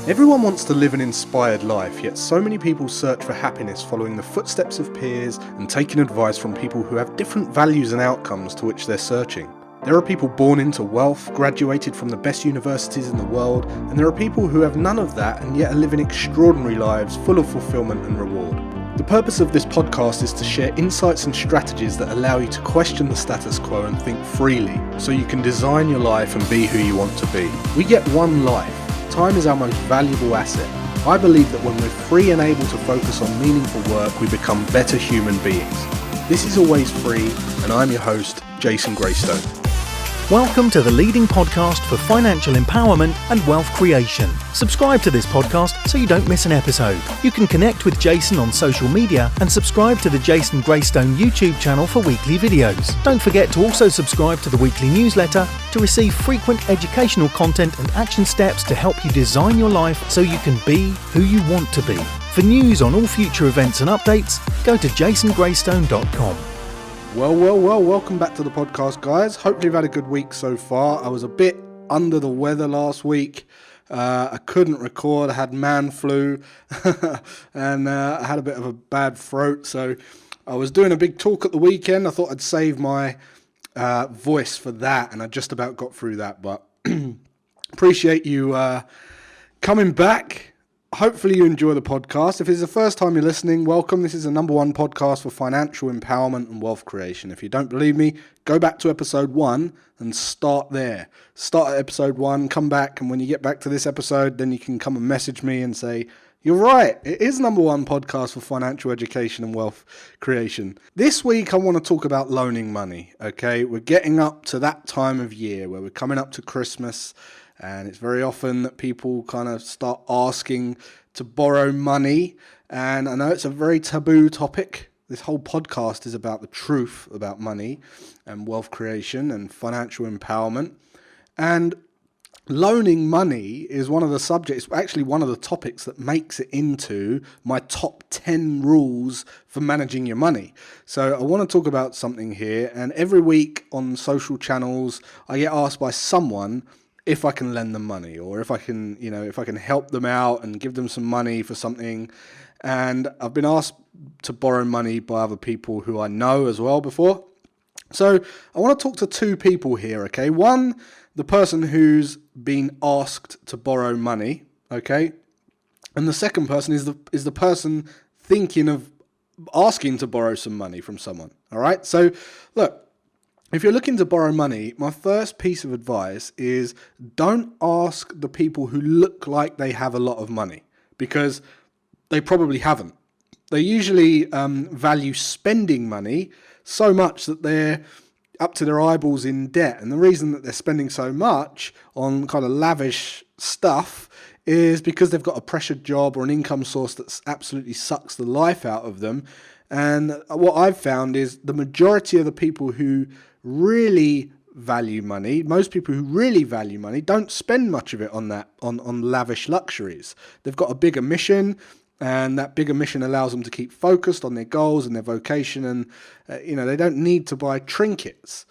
Everyone wants to live an inspired life, yet so many people search for happiness following the footsteps of peers and taking advice from people who have different values and outcomes to which they're searching. There are people born into wealth, graduated from the best universities in the world, and there are people who have none of that and yet are living extraordinary lives full of fulfillment and reward. The purpose of this podcast is to share insights and strategies that allow you to question the status quo and think freely, so you can design your life and be who you want to be. We get one life. Time is our most valuable asset. I believe that when we're free and able to focus on meaningful work, we become better human beings. This is Always Free, and I'm your host, Jason Graystone. Welcome to the leading podcast for financial empowerment and wealth creation. Subscribe to this podcast so you don't miss an episode. You can connect with Jason on social media and subscribe to the Jason Graystone YouTube channel for weekly videos. Don't forget to also subscribe to the weekly newsletter to receive frequent educational content and action steps to help you design your life so you can be who you want to be. For news on all future events and updates, go to jasongraystone.com. Well, welcome back to the podcast, guys. Hopefully you've had a good week so far. I was a bit under the weather last week. I couldn't record. I had man flu and I had a bit of a bad throat. So I was doing a big talk at the weekend. I thought I'd save my voice for that, and I just about got through that. But appreciate you coming back. Hopefully you enjoy the podcast. If it's the first time you're listening, welcome. This is the number one podcast for financial empowerment and wealth creation. If you don't believe me, go back to episode 1 and start there. Start at episode 1, come back, and when you get back to this episode, then you can come and message me and say, you're right, it is number one podcast for financial education and wealth creation. This week I want to talk about loaning money, okay? We're getting up to that time of year where we're coming up to Christmas. And it's very often that people kind of start asking to borrow money. And I know it's a very taboo topic. This whole podcast is about the truth about money and wealth creation and financial empowerment. And loaning money is one of the subjects, actually one of the topics that makes it into my top 10 rules for managing your money. So I want to talk about something here. And every week on social channels, I get asked by someone if I can lend them money, or if I can, if I can help them out and give them some money for something. And I've been asked to borrow money by other people who I know as well before. So I want to talk to two people here, okay? One, the person who's been asked to borrow money, okay? And the second person is the person thinking of asking to borrow some money from someone, all right? So look, if you're looking to borrow money, my first piece of advice is don't ask the people who look like they have a lot of money, because they probably haven't. They usually value spending money so much that they're up to their eyeballs in debt. And the reason that they're spending so much on kind of lavish stuff is because they've got a pressured job or an income source that absolutely sucks the life out of them. And what I've found is the majority of the people who really value money, most people who really value money don't spend much of it on lavish luxuries. They've got a bigger mission, and that bigger mission allows them to keep focused on their goals and their vocation, and they don't need to buy trinkets.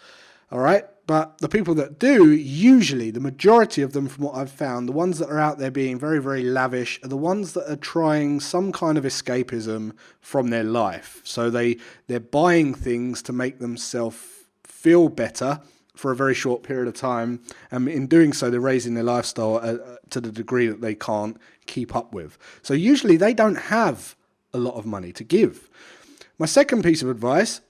All right, but the people that do, usually the majority of them, from what I've found, the ones that are out there being very, very lavish are the ones that are trying some kind of escapism from their life. So they're buying things to make themselves feel better for a very short period of time, and in doing so they're raising their lifestyle to the degree that they can't keep up with. So usually they don't have a lot of money to give. My second piece of advice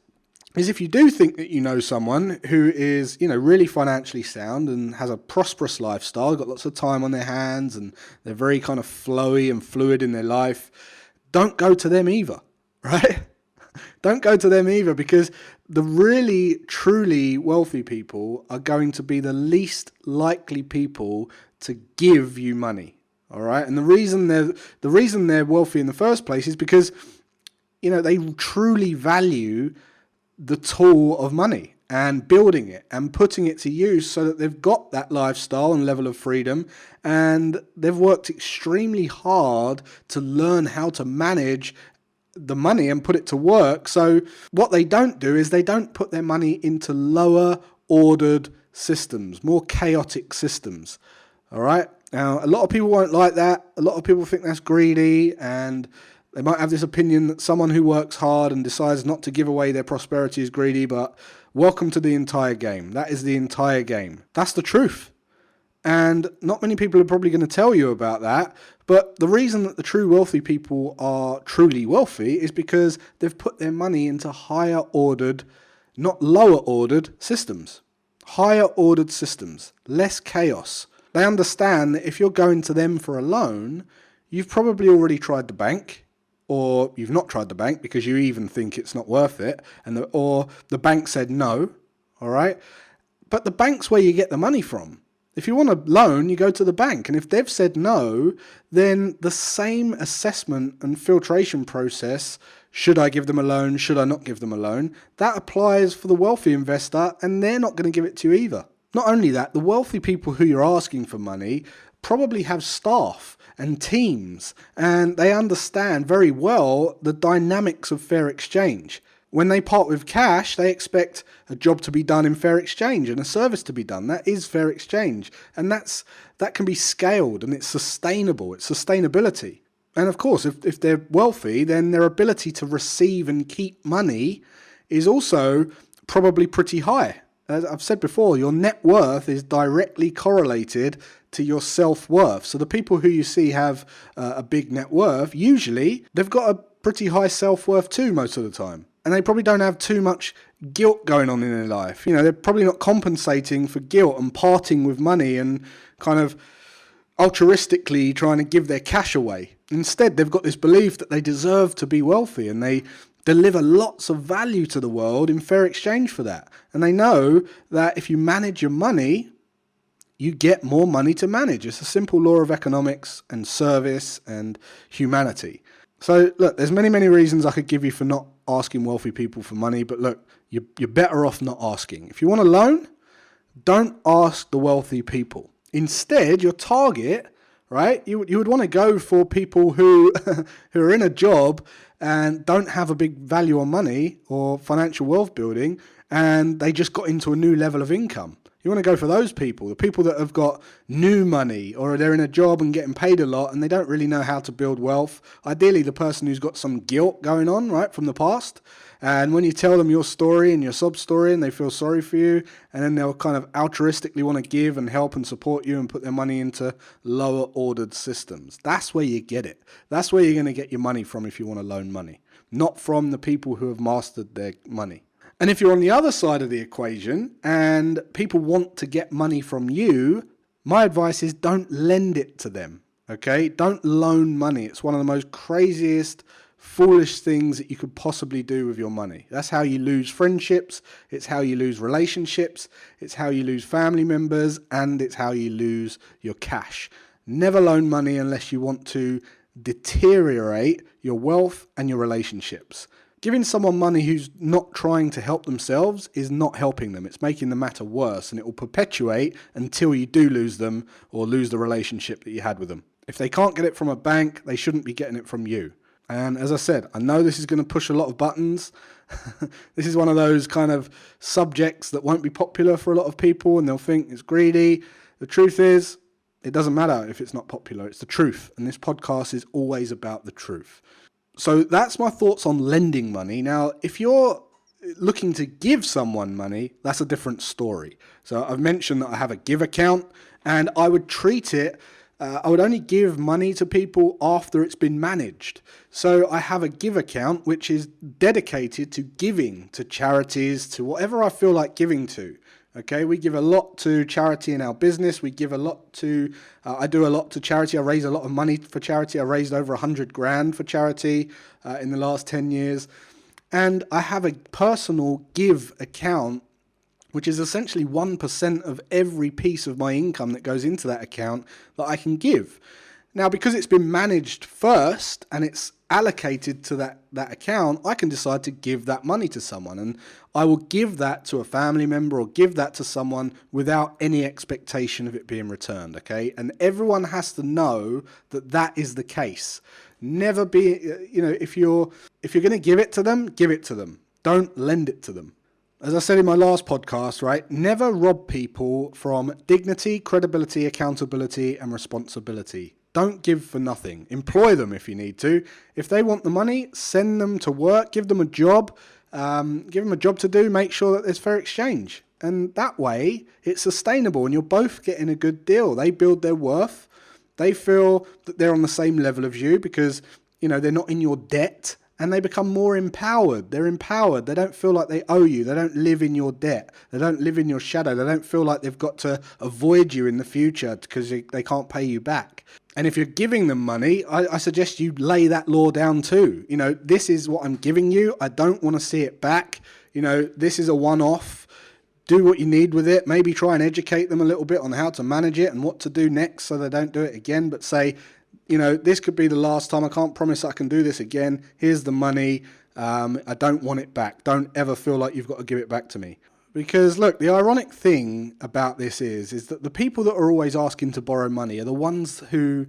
is, if you do think that you know someone who is really financially sound and has a prosperous lifestyle, got lots of time on their hands, and they're very kind of flowy and fluid in their life, don't go to them either, right? Don't go to them either, because the really, truly wealthy people are going to be the least likely people to give you money, all right? And the reason they're wealthy in the first place is because, they truly value the tool of money and building it and putting it to use so that they've got that lifestyle and level of freedom, and they've worked extremely hard to learn how to manage the money and put it to work. So what they don't do is they don't put their money into lower ordered systems, more chaotic systems. All right. Now, a lot of people won't like that. A lot of people think that's greedy, and they might have this opinion that someone who works hard and decides not to give away their prosperity is greedy, but welcome to the entire game. That is the entire game. That's the truth. And not many people are probably going to tell you about that. But the reason that the true wealthy people are truly wealthy is because they've put their money into higher ordered, not lower ordered systems. Higher ordered systems, less chaos. They understand that if you're going to them for a loan, you've probably already tried the bank, or you've not tried the bank because you even think it's not worth it, or the bank said no, all right? But the bank's where you get the money from. If you want a loan, you go to the bank, and if they've said no, then the same assessment and filtration process, should I give them a loan, should I not give them a loan, that applies for the wealthy investor, and they're not going to give it to you either. Not only that, the wealthy people who you're asking for money probably have staff and teams, and they understand very well the dynamics of fair exchange. When they part with cash, they expect a job to be done in fair exchange and a service to be done. That is fair exchange. And that can be scaled, and it's sustainable. It's sustainability. And of course, if they're wealthy, then their ability to receive and keep money is also probably pretty high. As I've said before, your net worth is directly correlated to your self-worth. So the people who you see have a big net worth, usually they've got a pretty high self-worth too most of the time. And they probably don't have too much guilt going on in their life. You know, they're probably not compensating for guilt and parting with money and kind of altruistically trying to give their cash away. Instead, they've got this belief that they deserve to be wealthy, and they deliver lots of value to the world in fair exchange for that. And they know that if you manage your money, you get more money to manage. It's a simple law of economics and service and humanity. So look, there's many, many reasons I could give you for not asking wealthy people for money, but look, you're better off not asking. If you want a loan, don't ask the wealthy people. Instead, your target, right, you would want to go for people who are in a job and don't have a big value on money or financial wealth building, and they just got into a new level of income. You want to go for those people, the people that have got new money, or they're in a job and getting paid a lot and they don't really know how to build wealth. Ideally, the person who's got some guilt going on, right, from the past. And when you tell them your story and your sob story, and they feel sorry for you, and then they'll kind of altruistically want to give and help and support you and put their money into lower ordered systems. That's where you get it. That's where you're going to get your money from if you want to loan money, not from the people who have mastered their money. And if you're on the other side of the equation and people want to get money from you, my advice is don't lend it to them, okay? Don't loan money. It's one of the most craziest, foolish things that you could possibly do with your money. That's how you lose friendships, it's how you lose relationships, it's how you lose family members, and it's how you lose your cash. Never loan money unless you want to deteriorate your wealth and your relationships. Giving someone money who's not trying to help themselves is not helping them. It's making the matter worse, and it will perpetuate until you do lose them or lose the relationship that you had with them. If they can't get it from a bank, they shouldn't be getting it from you. And as I said, I know this is going to push a lot of buttons. This is one of those kind of subjects that won't be popular for a lot of people, and they'll think it's greedy. The truth is, it doesn't matter if it's not popular. It's the truth. And this podcast is always about the truth. So that's my thoughts on lending money. Now, if you're looking to give someone money, that's a different story. So I've mentioned that I have a give account, and I would treat it, I would only give money to people after it's been managed. So I have a give account which is dedicated to giving to charities, to whatever I feel like giving to. Okay, we give a lot to charity in our business. We give a lot to, I do a lot to charity. I raise a lot of money for charity. I raised over 100 grand for charity in the last 10 years. And I have a personal give account, which is essentially 1% of every piece of my income that goes into that account that I can give. Now, because it's been managed first and it's allocated to that account, I can decide to give that money to someone, and I will give that to a family member or give that to someone without any expectation of it being returned, okay? And everyone has to know that that is the case. Never be, if you're going to give it to them, give it to them. Don't lend it to them. As I said in my last podcast, right, never rob people from dignity, credibility, accountability, and responsibility. Don't give for nothing. Employ them if you need to. If they want the money, send them to work, give them a job, give them a job to do, make sure that there's fair exchange. And that way, it's sustainable and you're both getting a good deal. They build their worth. They feel that they're on the same level as you because, they're not in your debt. And they become more empowered. They're empowered. They don't feel like they owe you. They don't live in your debt. They don't live in your shadow. They don't feel like they've got to avoid you in the future because they can't pay you back. And if you're giving them money, I suggest you lay that law down too. This is what I'm giving you. I don't want to see it back. This is a one-off. Do what you need with it. Maybe try and educate them a little bit on how to manage it and what to do next so they don't do it again. But say, this could be the last time. I can't promise I can do this again. Here's the money. I don't want it back. Don't ever feel like you've got to give it back to me. Because look, the ironic thing about this is that the people that are always asking to borrow money are the ones who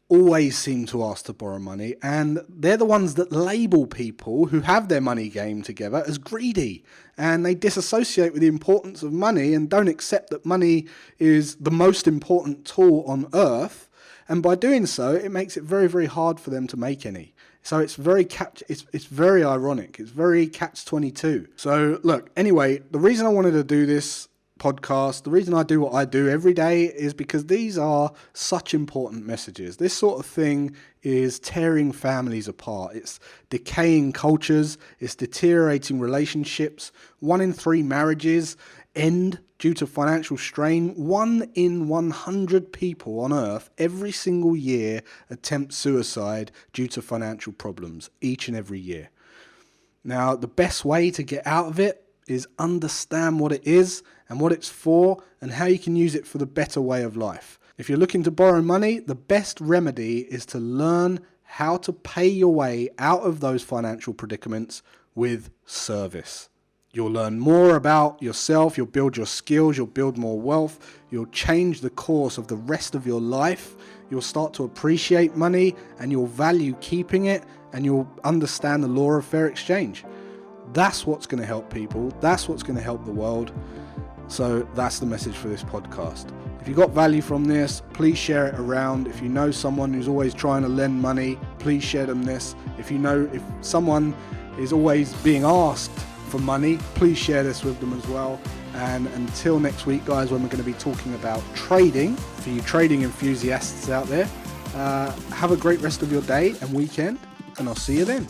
always seem to ask to borrow money. And they're the ones that label people who have their money game together as greedy. And they disassociate with the importance of money and don't accept that money is the most important tool on earth. And by doing so, it makes it very, very hard for them to make any. So it's very it's very ironic. It's very catch-22. So look, anyway, the reason I wanted to do this podcast, the reason I do what I do every day is because these are such important messages. This sort of thing is tearing families apart. It's decaying cultures. It's deteriorating relationships. 1 in 3 marriages end due to financial strain. 1 in 100 people on earth every single year attempt suicide due to financial problems each and every year. Now, the best way to get out of it is understand what it is and what it's for and how you can use it for the better way of life. If you're looking to borrow money, the best remedy is to learn how to pay your way out of those financial predicaments with service. You'll learn more about yourself, you'll build your skills, you'll build more wealth, you'll change the course of the rest of your life, you'll start to appreciate money and you'll value keeping it and you'll understand the law of fair exchange. That's what's going to help people, that's what's going to help the world. So that's the message for this podcast. If you got value from this, please share it around. If you know someone who's always trying to lend money, please share them this. If someone is always being asked for money, please share this with them as well. And until next week, guys, when we're going to be talking about trading, for you trading enthusiasts out there, have a great rest of your day and weekend, and I'll see you then.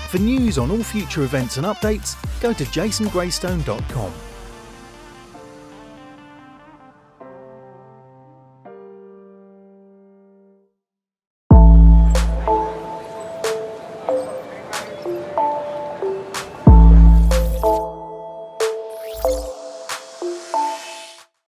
For news on all future events and updates, go to jasongraystone.com.